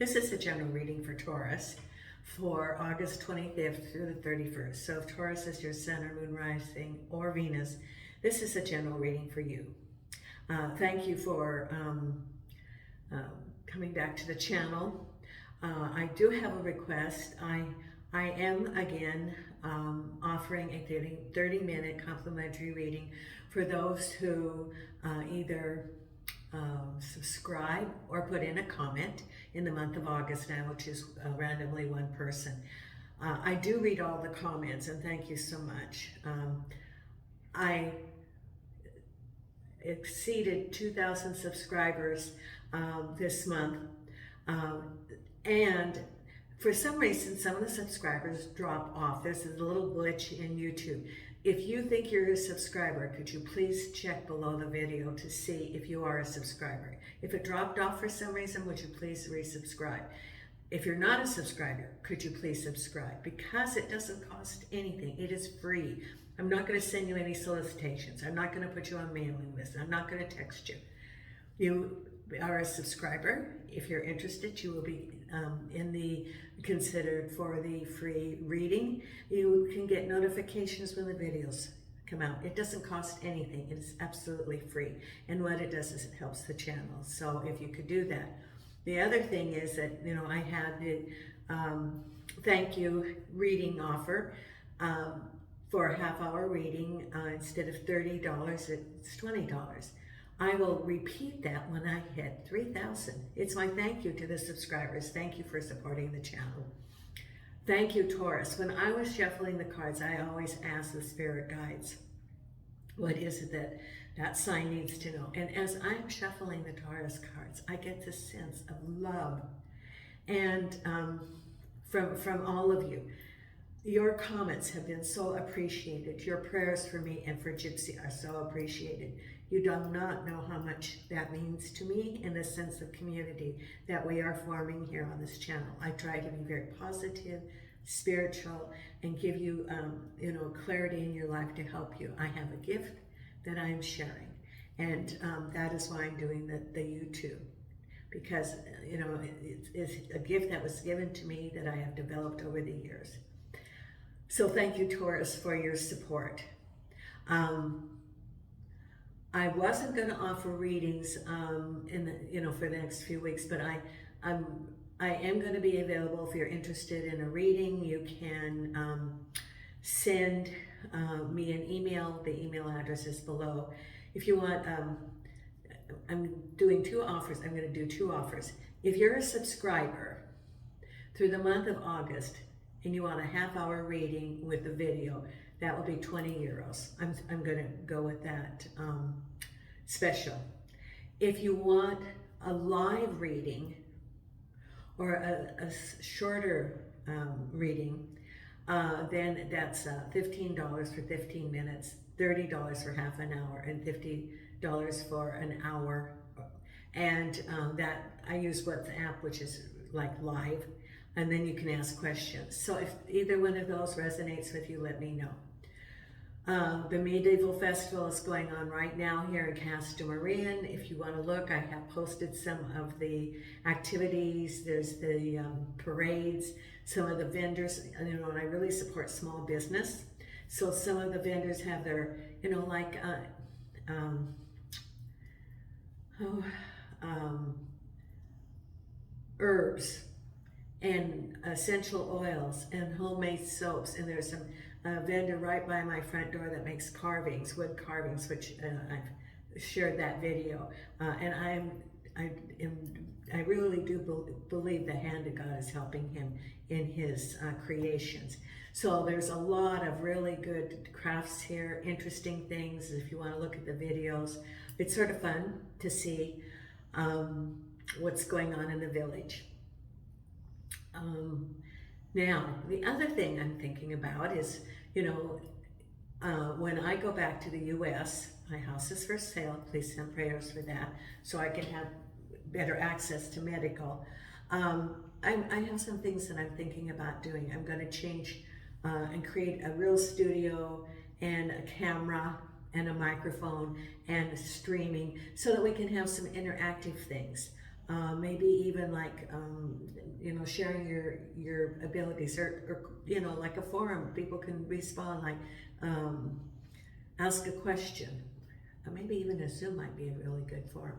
This is a general reading for Taurus for August 25th through the 31st. So if Taurus is your sun or moon rising or Venus, this is a general reading for you. Thank you for coming back to the channel. I do have a request. I am again offering a 30-minute complimentary reading for those who either subscribe or put in a comment in the month of August. I will choose randomly one person. I do read all the comments, and thank you so much. I exceeded 2,000 subscribers this month, and for some reason some of the subscribers drop off. There's a little glitch in YouTube. If you think you're a subscriber, could you please check below the video to see if you are a subscriber? If it dropped off for some reason, would you please resubscribe? If you're not a subscriber, could you please subscribe? Because it doesn't cost anything. It is free. I'm not going to send you any solicitations. I'm not going to put you on mailing list. I'm not going to text you. You are a subscriber. If you're interested, you will be considered for the free reading. You can get notifications when the videos come out. It doesn't cost anything. It is absolutely free. And what it does is it helps the channel. So if you could do that. The other thing is that, you know, I had the thank you reading offer for a half-hour reading. Instead of $30, it's $20. I will repeat that when I hit 3,000. It's my thank you to the subscribers. Thank you for supporting the channel. Thank you, Taurus. When I was shuffling the cards, I always ask the spirit guides, what is it that that sign needs to know? And as I'm shuffling the Taurus cards, I get this sense of love. And from all of you. Your comments have been so appreciated. Your prayers for me and for Gypsy are so appreciated. You do not know how much that means to me in the sense of community that we are forming here on this channel. I try to be very positive, spiritual, and give you, clarity in your life to help you. I have a gift that I am sharing, and that is why I'm doing the YouTube. Because, it's a gift that was given to me that I have developed over the years. So thank you, Taurus, for your support. I wasn't going to offer readings for the next few weeks, but I am going to be available if you're interested in a reading. You can send me an email. The email address is below. If you want, I'm doing two offers. I'm going to do two offers. If you're a subscriber through the month of August, and you want a half-hour reading with the video, that will be 20 euros. I'm going to go with that special. If you want a live reading or a shorter reading, then that's $15 for 15 minutes, $30 for half an hour, and $50 for an hour. And that I use WhatsApp, which is like live. And then you can ask questions. So if either one of those resonates with you, let me know. The Medieval Festival is going on right now here in Castor Marian. If you want to look, I have posted some of the activities. There's the parades, some of the vendors, and I really support small business. So some of the vendors have their, herbs and essential oils and homemade soaps, and there's some vendor right by my front door that makes carvings, wood carvings, which I've shared that video, and I really do believe the hand of God is helping him in his creations. So there's a lot of really good crafts here, interesting things. If you want to look at the videos, it's sort of fun to see what's going on in the village. Now, the other thing I'm thinking about is, when I go back to the U.S., my house is for sale. Please send prayers for that, so I can have better access to medical. I have some things that I'm thinking about doing. I'm going to change and create a real studio and a camera and a microphone and streaming so that we can have some interactive things. maybe even like, you know, sharing your abilities, or, you know, like a forum, people can respond, like, ask a question. Maybe even a Zoom might be a really good forum.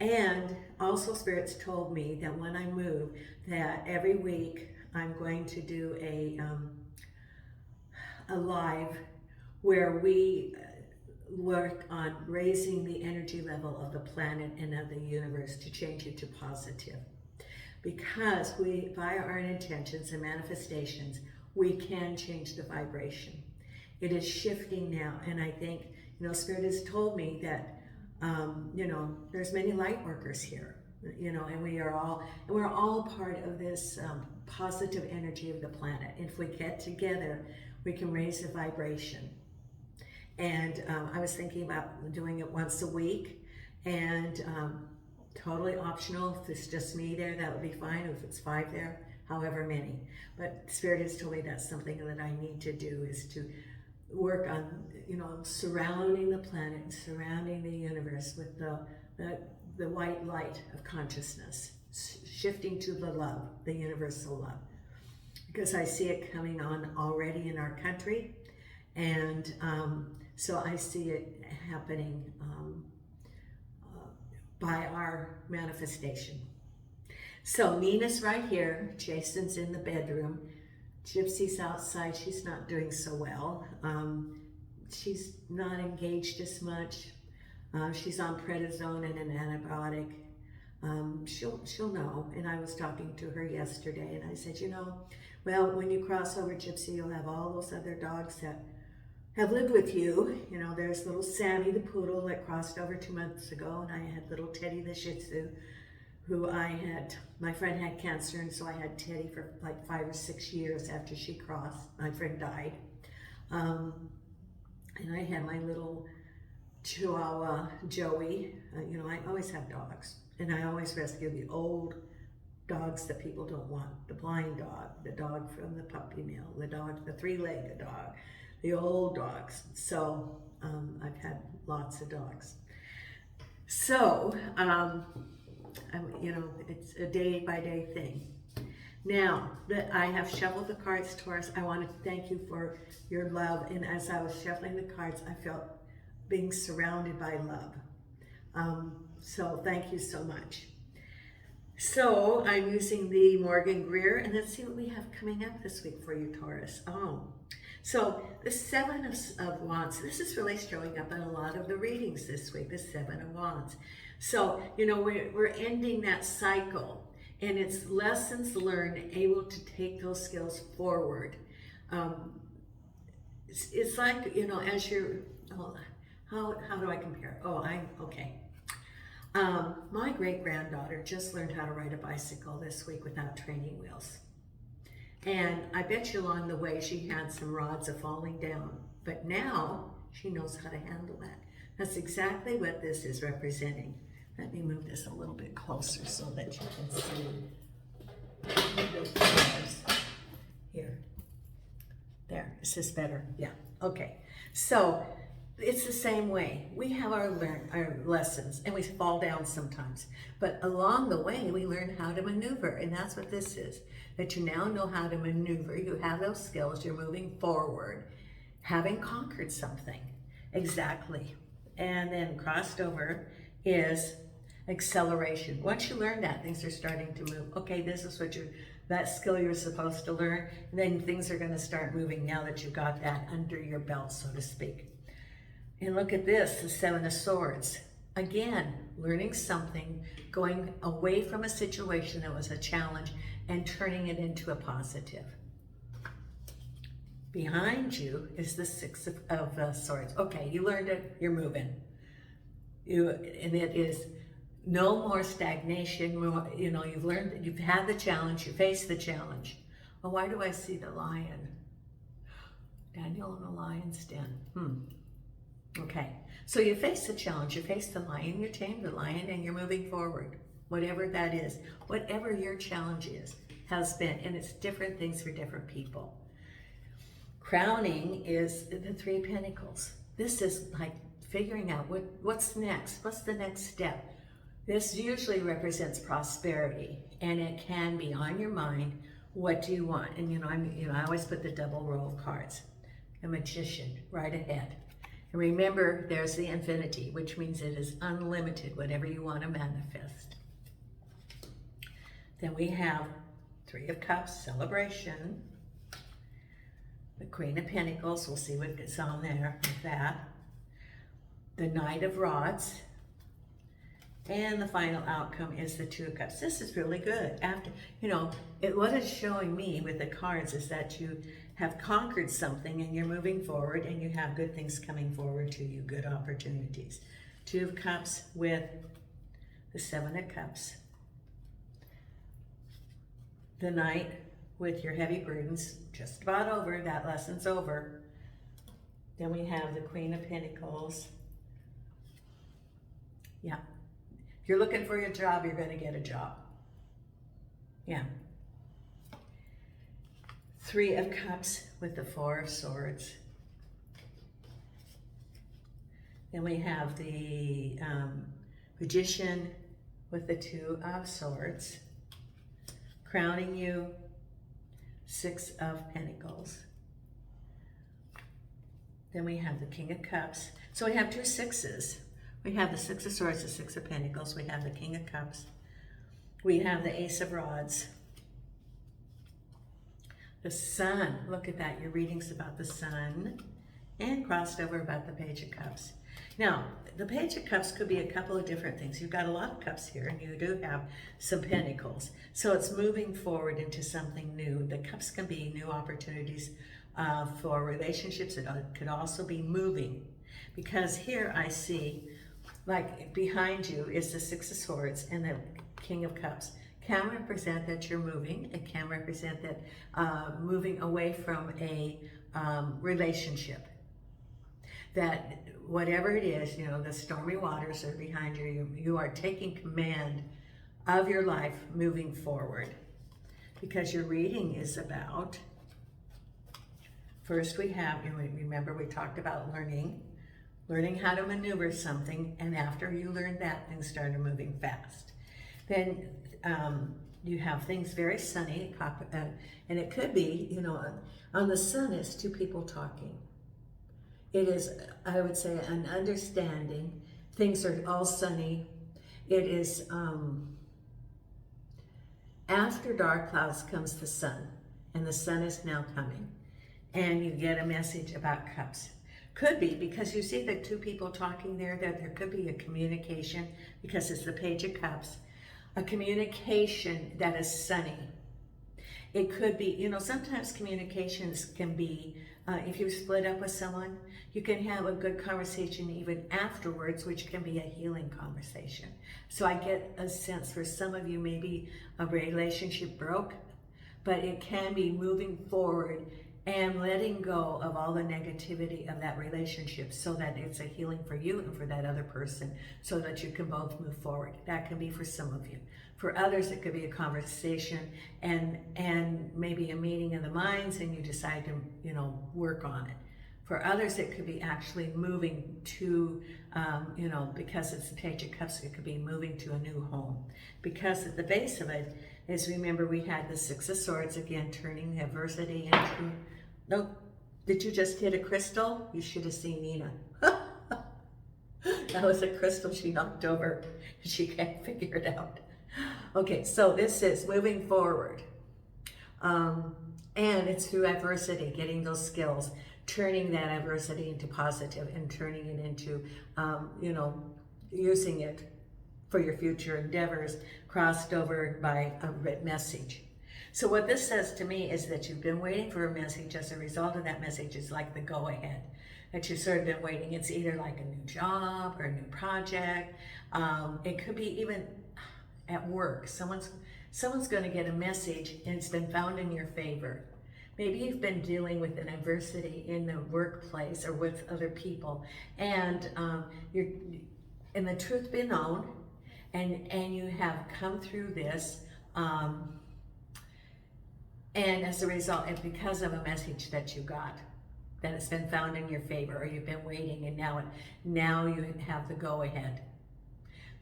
And also Spirits told me that when I move, that every week I'm going to do a live where we work on raising the energy level of the planet and of the universe to change it to positive. Because we, via our intentions and manifestations, we can change the vibration. It is shifting now, and I think, you know, Spirit has told me that, you know, there's many light workers here, you know, and we're all part of this positive energy of the planet. If we get together, we can raise the vibration. And I was thinking about doing it once a week, and totally optional. If it's just me there, that would be fine. If it's 5 there, however many. But Spirit has told me that's something that I need to do, is to work on, you know, surrounding the planet, surrounding the universe with the white light of consciousness, shifting to the love, the universal love. Because I see it coming on already in our country, and so I see it happening by our manifestation. So Nina's right here, Jason's in the bedroom, Gypsy's outside, she's not doing so well. She's not engaged as much. She's on prednisone and an antibiotic. She'll know. And I was talking to her yesterday, and I said, you know, well, when you cross over, Gypsy, you'll have all those other dogs that have lived with you. You know, there's little Sammy the poodle that crossed over 2 months ago, and I had little Teddy the Shih Tzu, who my friend had cancer, and so I had Teddy for like 5 or 6 years after she crossed. My friend died. And I had my little Chihuahua, Joey. You know, I always have dogs, and I always rescue the old dogs that people don't want. The blind dog, the dog from the puppy mill, the dog, the 3-legged dog, the old dogs. So I've had lots of dogs. So, you know, it's a day-by-day thing. Now that I have shuffled the cards, Taurus, I want to thank you for your love. And as I was shuffling the cards, I felt being surrounded by love. So thank you so much. So I'm using the Morgan Greer, and let's see what we have coming up this week for you, Taurus. So the 7 of Wands, this is really showing up in a lot of the readings this week, the 7 of Wands. So, you know, we're ending that cycle, and it's lessons learned, able to take those skills forward. It's like, you know, as you're, how do I compare? Okay. My great-granddaughter just learned how to ride a bicycle this week without training wheels. And I bet you along the way she had some rods of falling down, but now she knows how to handle that. That's exactly what this is representing. Let me move this a little bit closer so that you can see. Here. There, is this better? Yeah, okay. So it's the same way. We have our lessons, and we fall down sometimes. But along the way, we learn how to maneuver, and that's what this is. That you now know how to maneuver. You have those skills. You're moving forward, having conquered something. Exactly. And then crossed over is acceleration. Once you learn that, things are starting to move. Okay, this is what that skill you're supposed to learn. And then things are going to start moving now that you've got that under your belt, so to speak. And look at this, the 7 of Swords. Again, learning something, going away from a situation that was a challenge and turning it into a positive. Behind you is the 6 of Swords. Okay, you learned it, you're moving. And it is no more stagnation. You know, you've learned, you've had the challenge, you faced the challenge. Well, why do I see the lion? Daniel in the lion's den. Okay, so you face the challenge, you face the lion, you tame the lion, and you're moving forward. Whatever that is, whatever your challenge has been, and it's different things for different people. Crowning is the 3 Pentacles. This is like figuring out what's next, what's the next step. This usually represents prosperity, and it can be on your mind. What do you want? And I always put the double row of cards. A magician right ahead. And remember, there's the infinity, which means it is unlimited, whatever you want to manifest. Then we have Three of Cups, celebration. The Queen of Pentacles, we'll see what gets on there with that. The Knight of Rods. And the final outcome is the Two of Cups. This is really good. After, what it's showing me with the cards is that you have conquered something and you're moving forward and you have good things coming forward to you, good opportunities. Two of Cups with the Seven of Cups. The Knight with your heavy burdens, just about over, that lesson's over. Then we have the Queen of Pentacles. Yeah. If you're looking for a job, you're going to get a job. Yeah. Three of Cups with the Four of Swords. Then we have the Magician with the Two of Swords. Crowning you, Six of Pentacles. Then we have the King of Cups. So we have two sixes. We have the Six of Swords, the Six of Pentacles. We have the King of Cups. We have the Ace of Rods. The Sun. Look at that. Your reading's about the Sun. And crossed over about the Page of Cups. Now, the Page of Cups could be a couple of different things. You've got a lot of cups here, and you do have some pentacles. So it's moving forward into something new. The cups can be new opportunities for relationships. It could also be moving. Because here I see, like behind you is the Six of Swords and the King of Cups. Can represent that you're moving. It can represent that moving away from a relationship. That whatever it is, the stormy waters are behind you. You are taking command of your life moving forward. Because your reading is about, first we have, remember we talked about learning how to maneuver something, and after you learn that, things started moving fast. Then you have things very sunny, and it could be, on the sun it's two people talking. It is, I would say, an understanding. Things are all sunny. It is, after dark clouds comes the sun, and the sun is now coming. And you get a message about cups. Could be, because you see the two people talking there, that there could be a communication, because it's the Page of Cups, a communication that is sunny. It could be, sometimes communications can be, if you split up with someone, you can have a good conversation even afterwards, which can be a healing conversation. So I get a sense for some of you, maybe a relationship broke, but it can be moving forward and letting go of all the negativity of that relationship so that it's a healing for you and for that other person so that you can both move forward. That can be for some of you. For others, it could be a conversation and maybe a meeting of the minds, and you decide to, work on it. For others, it could be actually moving to, because it's the Page of Cups, it could be moving to a new home. Because at the base of it is, remember, we had the Six of Swords, again, turning the adversity into, no, did you just hit a crystal? You should have seen Nina. That was a crystal she knocked over. She can't figure it out. Okay, so this is moving forward. And it's through adversity, getting those skills, turning that adversity into positive and turning it into, using it for your future endeavors, crossed over by a written message. So what this says to me is that you've been waiting for a message. As a result of that message, is like the go-ahead, that you've sort of been waiting. It's either like a new job or a new project. It could be even at work. Someone's going to get a message and it's been found in your favor. Maybe you've been dealing with an adversity in the workplace or with other people, and and the truth be known, and you have come through this, and as a result, and because of a message that you got, that it's been found in your favor, or you've been waiting, and now you have the go-ahead.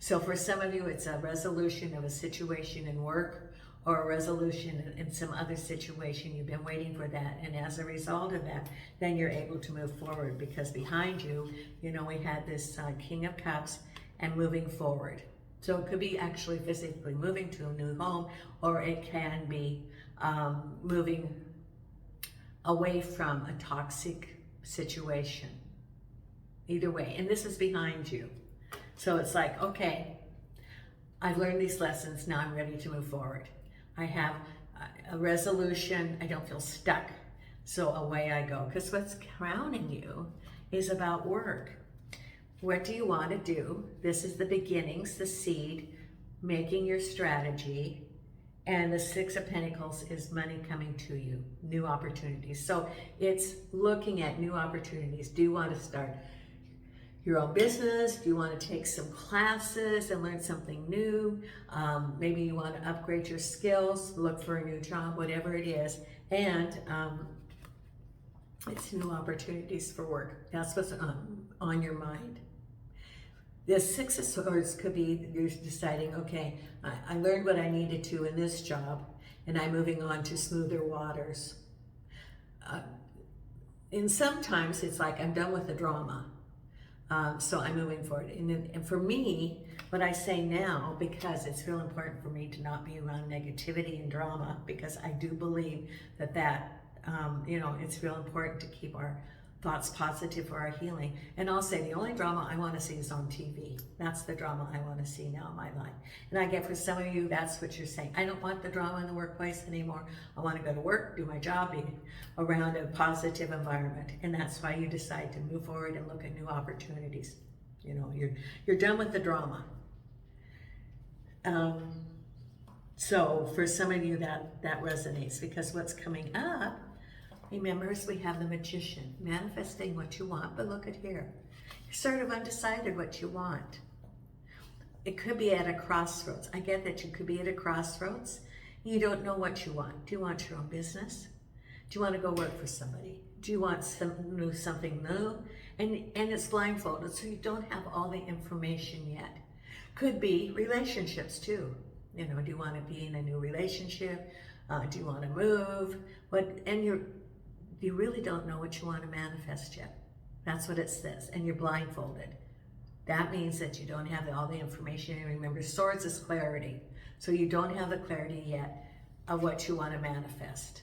So for some of you, it's a resolution of a situation in work or a resolution in some other situation. You've been waiting for that. And as a result of that, then you're able to move forward, because behind you, you know, we had this King of Cups and moving forward. So it could be actually physically moving to a new home, or it can be moving away from a toxic situation. Either way, and this is behind you. So it's like, okay, I've learned these lessons, now I'm ready to move forward. I have a resolution, I don't feel stuck, so away I go. Because what's crowning you is about work. What do you want to do? This is the beginnings, the seed, making your strategy. And the Six of Pentacles is money coming to you, new opportunities. So it's looking at new opportunities. Do you want to start your own business? Do you want to take some classes and learn something new? Maybe you want to upgrade your skills, look for a new job, whatever it is. And it's new opportunities for work. That's what's on your mind. The Six of Swords could be you're deciding, okay, I learned what I needed to in this job, and I'm moving on to smoother waters. And sometimes it's like I'm done with the drama, so I'm moving forward. And for me, what I say now, because it's real important for me to not be around negativity and drama, because I do believe that you know, it's real important to keep our thoughts positive for our healing. And I'll say the only drama I want to see is on TV. That's the drama I want to see now in my life. And I get for some of you, that's what you're saying. I don't want the drama in the workplace anymore. I want to go to work, do my job, be around a positive environment. And that's why you decide to move forward and look at new opportunities. You know, you're done with the drama. So for some of you that resonates, because what's coming up, remember, we have the Magician, manifesting what you want, but look at here. You're sort of undecided what you want. It could be at a crossroads. I get that you could be at a crossroads. You don't know what you want. Do you want your own business? Do you want to go work for somebody? Do you want something new? And it's blindfolded, so you don't have all the information yet. Could be relationships too. You know, do you want to be in a new relationship? Do you want to move? You really don't know what you want to manifest yet. That's what it says, and you're blindfolded. That means that you don't have all the information. And remember, Swords is clarity. So you don't have the clarity yet of what you want to manifest.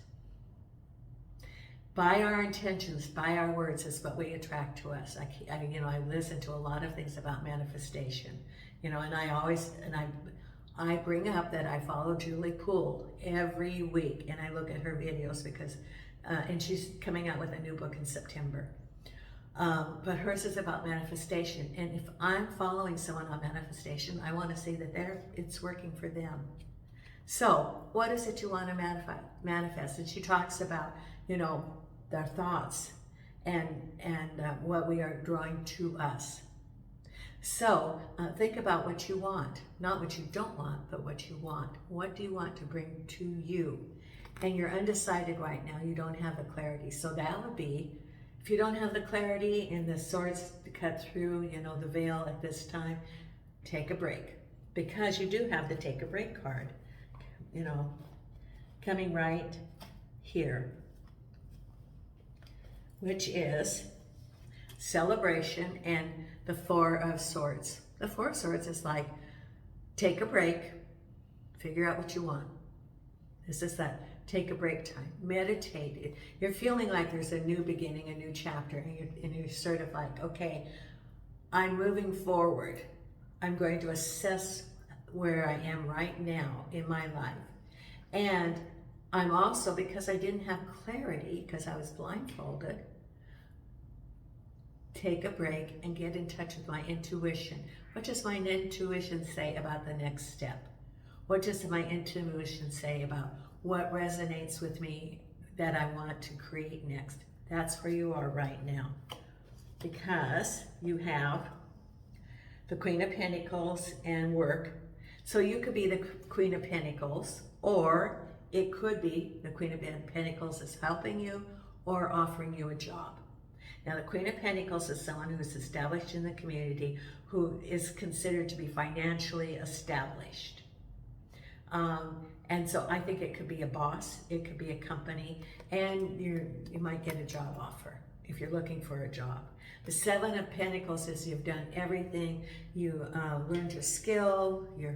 By our intentions, by our words is what we attract to us. I listen to a lot of things about manifestation, you know, and I bring up that I follow Julie Poole every week, and I look at her videos because and she's coming out with a new book in September. But hers is about manifestation. And if I'm following someone on manifestation, I want to see that it's working for them. So what is it you want to manifest? And she talks about, you know, their thoughts and what we are drawing to us. So think about what you want, not what you don't want, but what you want. What do you want to bring to you? And you're undecided right now, you don't have the clarity. So that would be, if you don't have the clarity and the swords to cut through, you know, the veil at this time, take a break. Because you do have the take a break card, you know, coming right here, which is celebration and the Four of Swords. The Four of Swords is like, take a break, figure out what you want. This is that. Take a break time, meditate. You're feeling like there's a new beginning, a new chapter, and you're sort of like, okay, I'm moving forward. I'm going to assess where I am right now in my life. And I'm also, because I didn't have clarity, because I was blindfolded, take a break and get in touch with my intuition. What does my intuition say about the next step? What does my intuition say about what resonates with me that I want to create next? That's where you are right now. Because you have the Queen of Pentacles and work. So you could be the Queen of Pentacles, or it could be the Queen of Pentacles is helping you or offering you a job. Now, the Queen of Pentacles is someone who is established in the community, who is considered to be financially established. And so I think it could be a boss, it could be a company, and you might get a job offer if you're looking for a job. The Seven of Pentacles is you've done everything, you learned your skill, you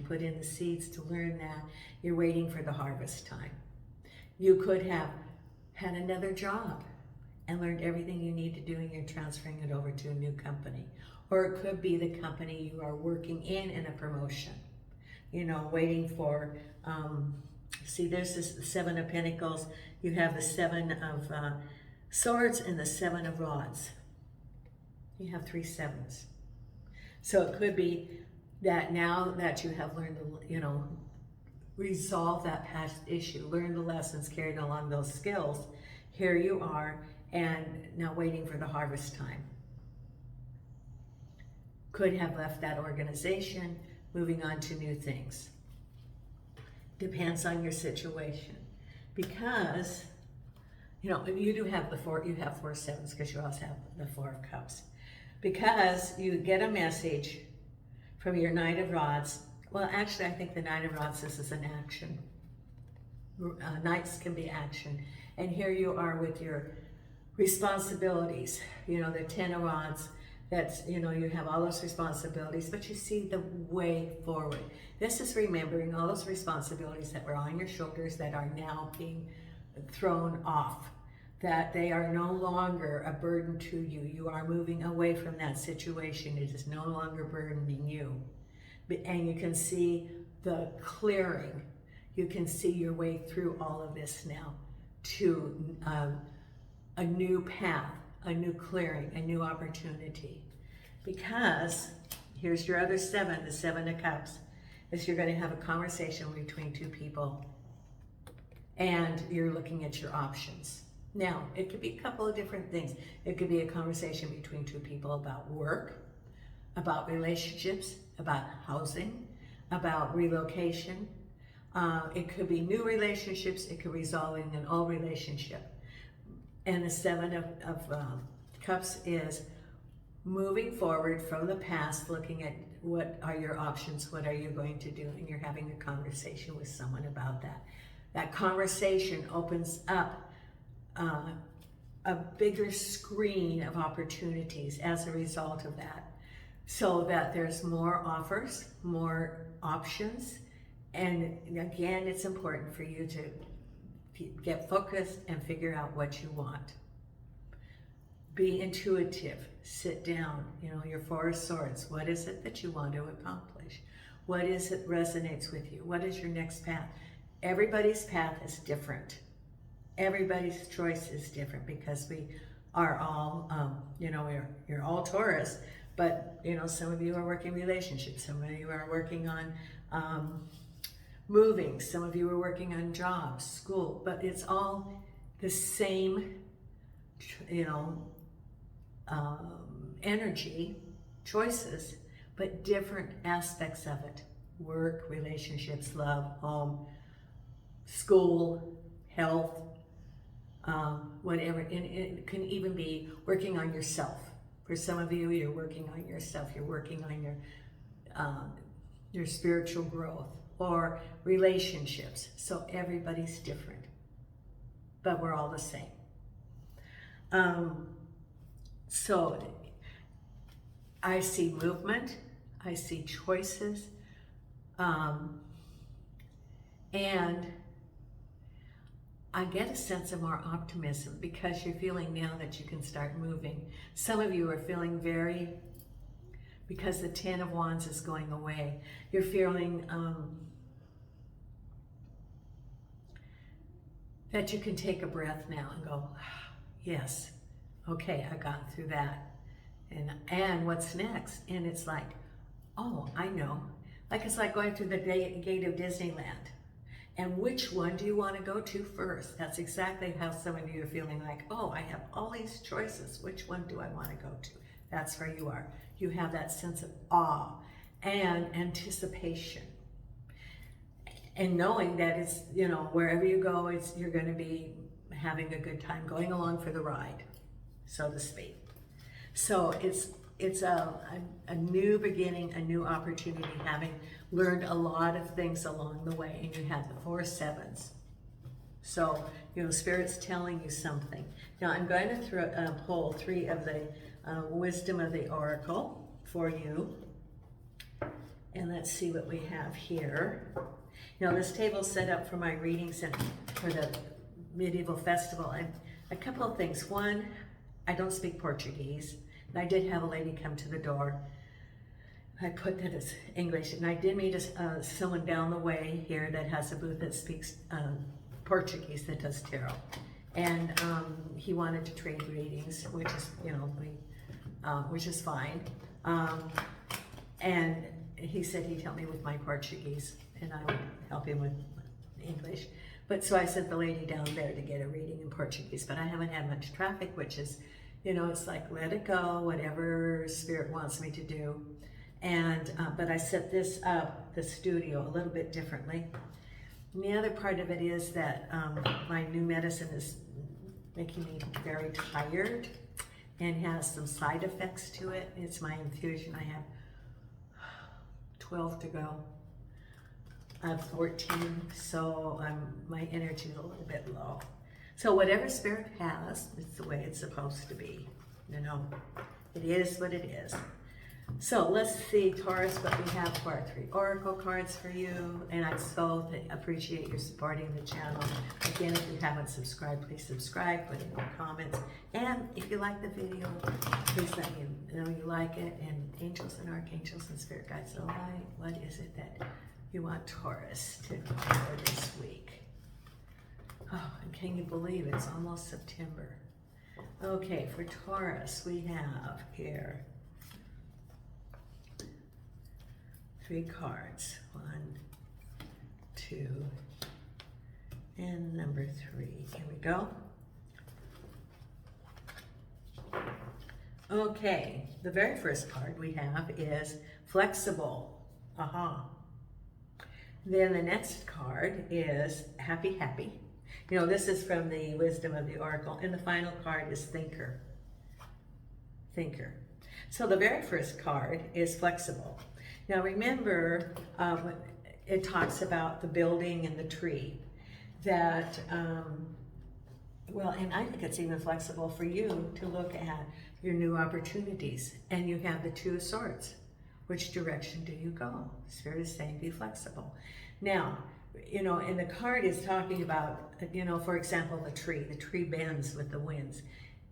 put in the seeds to learn that, you're waiting for the harvest time. You could have had another job and learned everything you need to do, and you're transferring it over to a new company. Or it could be the company you are working in a promotion. Waiting for, see, there's this Seven of Pentacles, you have the Seven of Swords and the Seven of Rods. You have 3 sevens. So it could be that now that you have learned to, resolve that past issue, learn the lessons, carried along those skills, here you are, and now waiting for the harvest time. Could have left that organization, moving on to new things. Depends on your situation. Because, you do have you have 4 sevens, because you also have the 4 of Cups. Because you get a message from your Knight of Rods. Well, actually, I think the Knight of Rods, this is an action. Knights can be action. And here you are with your responsibilities. The 10 of Rods, that's, you have all those responsibilities, but you see the way forward. This is remembering all those responsibilities that were on your shoulders that are now being thrown off, that they are no longer a burden to you. You are moving away from that situation. It is no longer burdening you. And you can see the clearing. You can see your way through all of this now to a new path, a new clearing, a new opportunity. Because here's your other 7, the 7 of Cups, is you're going to have a conversation between 2 people, and you're looking at your options. Now, it could be a couple of different things. It could be a conversation between 2 people about work, about relationships, about housing, about relocation. It could be new relationships. It could resolve in an old relationship. And the 7 of Cups is moving forward from the past, looking at what are your options, what are you going to do, and you're having a conversation with someone about that. That conversation opens up a bigger screen of opportunities as a result of that, so that there's more offers, more options. And again, it's important for you to get focused and figure out what you want. Be intuitive, sit down, your 4 of Swords. What is it that you want to accomplish? What is it resonates with you? What is your next path? Everybody's path is different. Everybody's choice is different, because we are all, you're all Taurus, but, some of you are working relationships. Some of you are working on moving. Some of you are working on jobs, school, but it's all the same, energy, choices, but different aspects of it. Work, relationships, love, home, school, health, whatever. And it can even be working on yourself. For some of you, you're working on yourself. You're working on your spiritual growth or relationships. So everybody's different, but we're all the same. So I see movement, I see choices, and I get a sense of more optimism, because you're feeling now that you can start moving. Some of you are feeling because the 10 of Wands is going away, you're feeling that you can take a breath now and go, yes, okay, I got through that. And what's next? And it's like, oh, I know. Like, it's like going through the gate of Disneyland. And which one do you want to go to first? That's exactly how some of you are feeling, like, oh, I have all these choices. Which one do I want to go to? That's where you are. You have that sense of awe and anticipation. And knowing that it's, wherever you go, you're going to be having a good time, going along for the ride. so to speak. So it's a new beginning, a new opportunity, having learned a lot of things along the way, and you have the 4 sevens. So, you know, Spirit's telling you something. Now, I'm going to pull 3 of the wisdom of the oracle for you. And let's see what we have here. Now, this table's set up for my readings and for the medieval festival. And a couple of things. One, I don't speak Portuguese. And I did have a lady come to the door. I put that as English. And I did meet someone down the way here that has a booth that speaks Portuguese, that does tarot. And he wanted to trade readings, which is, you know, which is fine. And he said he'd help me with my Portuguese, and I would help him with English. But so I sent the lady down there to get a reading in Portuguese, but I haven't had much traffic, which is, you know, it's like, let it go, whatever Spirit wants me to do. And, but I set this up, the studio, a little bit differently. And the other part of it is that my new medicine is making me very tired and has some side effects to it. It's my infusion. I have 12 to go. I have 14, so my energy is a little bit low. So whatever Spirit has, it's the way it's supposed to be. You know, it is what it is. So let's see, Taurus, what we have for our 3 oracle cards for you. And I so appreciate your supporting the channel. Again, if you haven't subscribed, please subscribe, put in your comments. And if you like the video, please let me know you like it. And angels and archangels and spirit guides of light, what is it that you want Taurus to know for this week? Oh, and can you believe it's almost September? Okay, for Taurus, we have here 3 cards. 1, 2, and number 3. Here we go. Okay, the very first card we have is flexible. Aha. Then the next card is happy, happy. You know, this is from the wisdom of the oracle. And the final card is thinker. Thinker. So the very first card is flexible. Now remember, it talks about the building and the tree. That, well, and I think it's even flexible for you to look at your new opportunities. And you have the 2 of swords. Which direction do you go? Spirit is saying be flexible. Now, you know, and the card is talking about, you know, for example, the tree. The tree bends with the winds.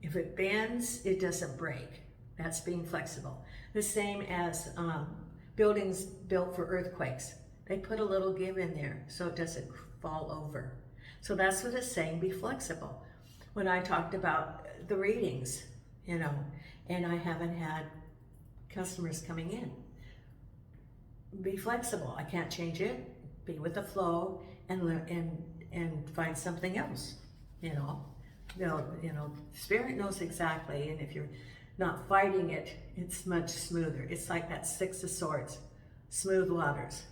If it bends, it doesn't break. That's being flexible. The same as buildings built for earthquakes. They put a little give in there so it doesn't fall over. So that's what it's saying, be flexible. When I talked about the readings, you know, and I haven't had customers coming in. Be flexible. I can't change it. Be with the flow and find something else. You know, Spirit knows exactly, and if you're not fighting it, it's much smoother. It's like that 6 of swords, smooth waters.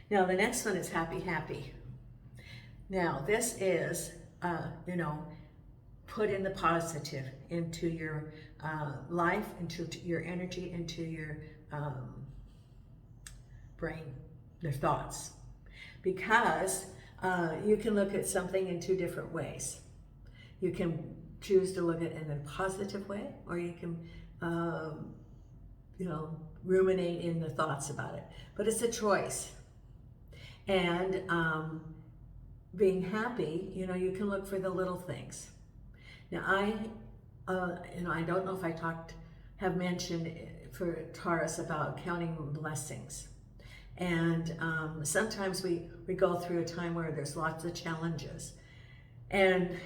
Now the next one is happy, happy. Now this is, you know, put in the positive into your life, into your energy, into your brain, your thoughts. Because you can look at something in 2 different ways. You can choose to look at it in a positive way, or you can, you know, ruminate in the thoughts about it. But it's a choice. And being happy, you know, you can look for the little things. Now you know, I don't know if I have mentioned for Taurus about counting blessings. And sometimes we go through a time where there's lots of challenges. And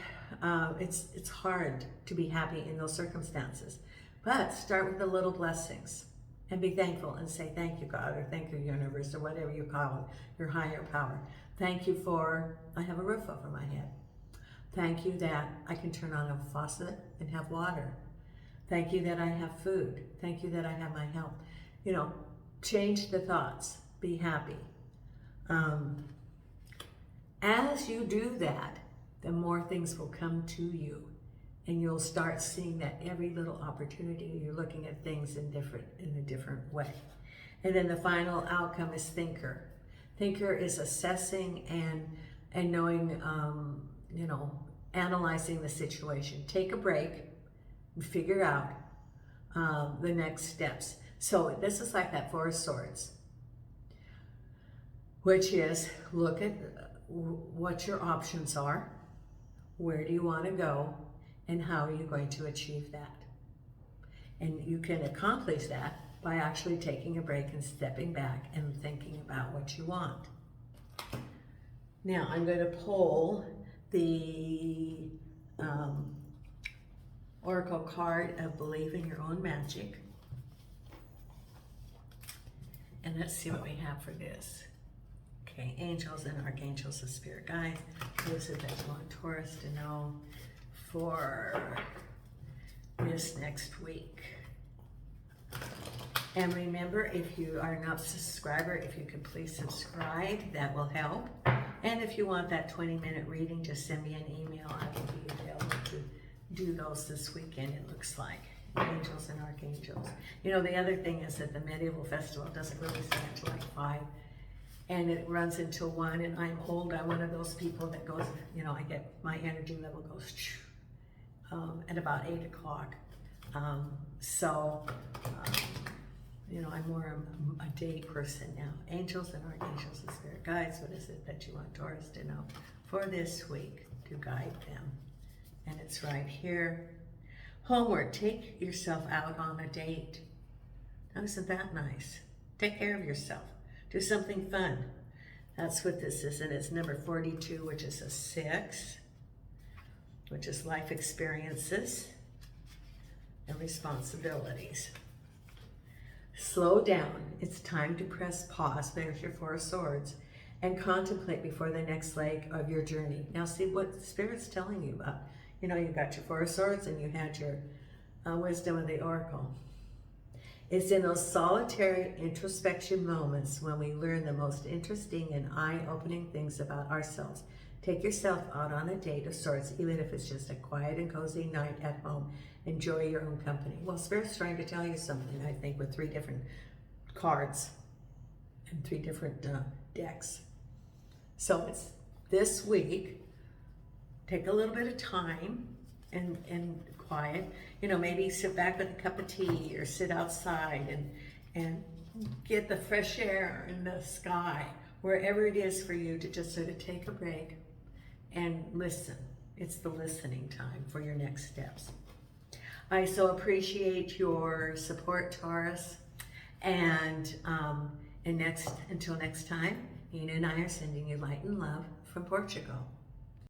it's hard to be happy in those circumstances. But start with the little blessings and be thankful and say, thank you, God, or thank you, universe, or whatever you call it, your higher power. Thank you for, I have a roof over my head. Thank you that I can turn on a faucet and have water. Thank you that I have food. Thank you that I have my health. You know, change the thoughts. Be happy. As you do that, the more things will come to you And you'll start seeing that every little opportunity, you're looking at things in a different way. And then the final outcome is thinker. Thinker is assessing and knowing, you know, analyzing the situation. Take a break and figure out the next steps. So this is like that Four of Swords, which is look at what your options are, where do you want to go, and how are you going to achieve that. And you can accomplish that by actually taking a break and stepping back and thinking about what you want. Now I'm going to pull the Oracle card of Believe in Your Own Magic. And let's see what we have for this. Okay, angels and archangels of spirit guides. What is it that you want Taurus to know for this next week? And remember, if you are not a subscriber, if you could please subscribe, that will help. And if you want that 20-minute reading, just send me an email. I will be available to do those this weekend, it looks like. Angels and archangels. You know, the other thing is that the medieval festival doesn't really start until like 5. And it runs until 1, and I'm old. I'm one of those people that goes, you know, I get, my energy level goes at about 8 o'clock. You know, I'm more a day person now. Angels and archangels and spirit guides, what is it that you want Taurus to know for this week to guide them? And it's right here. Homework, take yourself out on a date. Now, isn't that nice? Take care of yourself. Do something fun. That's what this is, and it's number 42, which is a 6, which is life experiences and responsibilities. Slow down. It's time to press pause. There's your Four of Swords. And contemplate before the next leg of your journey. Now see what Spirit's telling you about. You know, you got your Four of Swords and you had your wisdom of the Oracle. It's in those solitary introspection moments when we learn the most interesting and eye-opening things about ourselves. Take yourself out on a date of sorts, even if it's just a quiet and cozy night at home. Enjoy your own company. Well, Spirit's trying to tell you something, I think, with 3 different cards and 3 different decks. So it's this week. Take a little bit of time and quiet. You know, maybe sit back with a cup of tea or sit outside and get the fresh air in the sky, wherever it is for you to just sort of take a break and listen. It's the listening time for your next steps. I so appreciate your support, Taurus. And until next time, Nina and I are sending you light and love from Portugal.